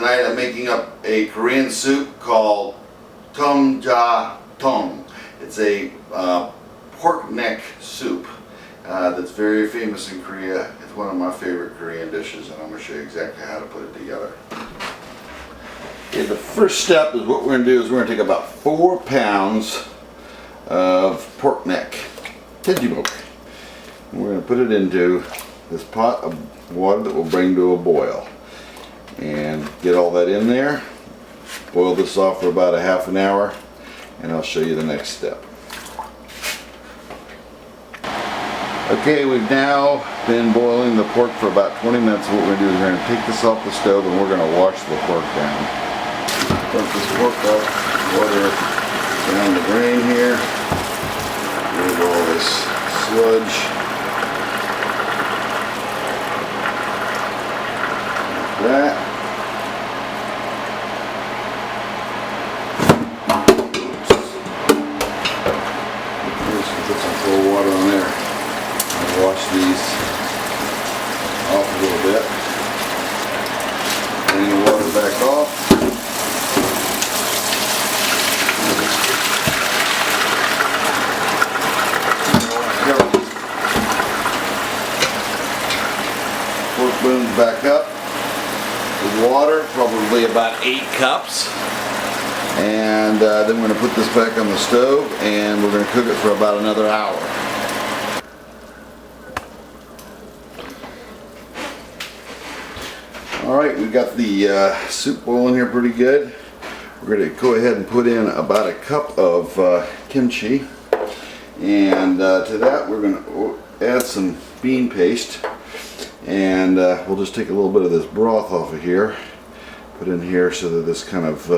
tonight I'm making up a Korean soup called Tong. It's a pork neck soup that's very famous in Korea. It's one of my favorite Korean dishes, and I'm going to show you exactly how to put it together. Okay, the first step is what we're going to do is we're going to take about 4 pounds of pork neck, and we're going to put it into this pot of water that we'll bring to a boil, and get all that in there. Boil this off for about a half an hour, and I'll show you the next step. Okay, we've now been boiling the pork for about 20 minutes. What we're going to do is we're going to take this off the stove and we're going to wash the pork down. Dump this pork up, water down the drain here. Remove all this sludge. Like that. Put some cold water on there. I'll wash these off a little bit. Bring the water back off. Pork spoons back up with water, probably about 8 cups. And then we're going to put this back on the stove and we're going to cook it for about another hour. Alright, we've got the soup boiling here pretty good. We're going to go ahead and put in about a cup of kimchi. And to that we're going to add some bean paste. And we'll just take a little bit of this broth off of here. Put in here so that this kind of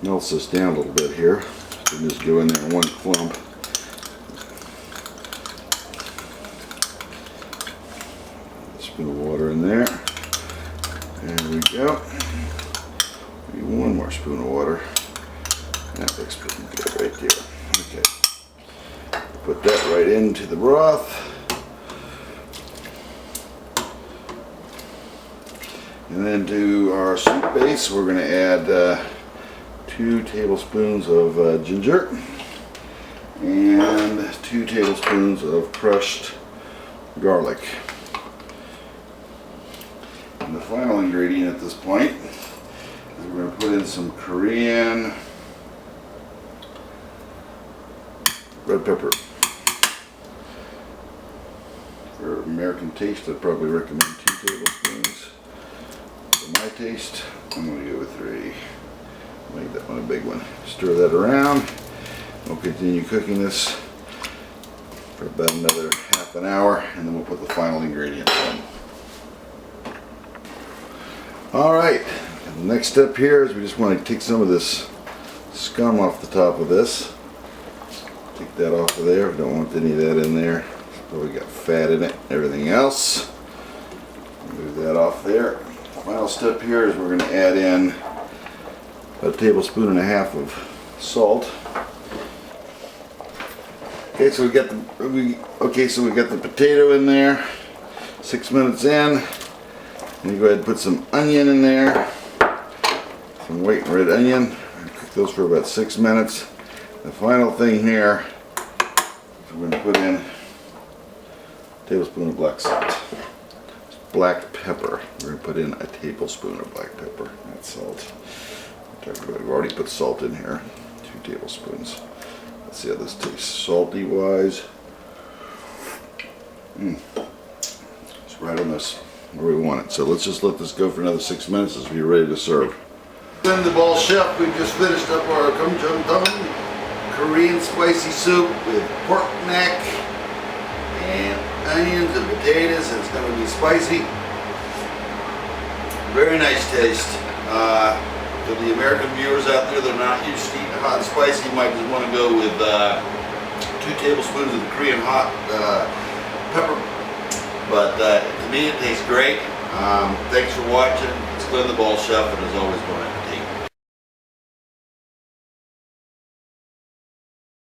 melts this down a little bit here. So just go in there in one clump. A spoon of water in there. There we go. Maybe one more spoon of water. That looks pretty good right there. Okay. Put that right into the broth. And then to our soup base, we're going to add 2 tablespoons of ginger and 2 tablespoons of crushed garlic. And the final ingredient at this point is we're going to put in some Korean red pepper. For American taste, I'd probably recommend 2 tablespoons. For my taste, I'm going to go with 3. Make that one a big one. Stir that around. We'll continue cooking this for about another half an hour, and then we'll put the final ingredients in. Alright, the next step here is we just want to take some of this scum off the top of this. Take that off of there. We don't want any of that in there. Probably got fat in it, everything else. Move that off there. Final step here is we're going to add in a tablespoon and a half of salt. Okay, so we got the potato in there. 6 minutes in. And you go ahead and put some onion in there. Some white and red onion. Cook those for about 6 minutes. The final thing here is we're going to put in a tablespoon of black salt. Black pepper. We're going to put in a tablespoon of black pepper, not salt. We've already put salt in here, 2 tablespoons. Let's see how this tastes salty wise. It's right on this where we want it. So let's just let this go for another 6 minutes as we're ready to serve. In the bowl, chef, we've just finished up our Tang Korean spicy soup with pork neck and onions and potatoes, and it's going to be spicy. Very nice taste. For the American viewers out there that are not used to eating hot and spicy, you might just want to go with 2 tablespoons of the Korean hot pepper. But to me, it tastes great. Thanks for watching. It's Glenn the Ball Chef, and as always, Brian.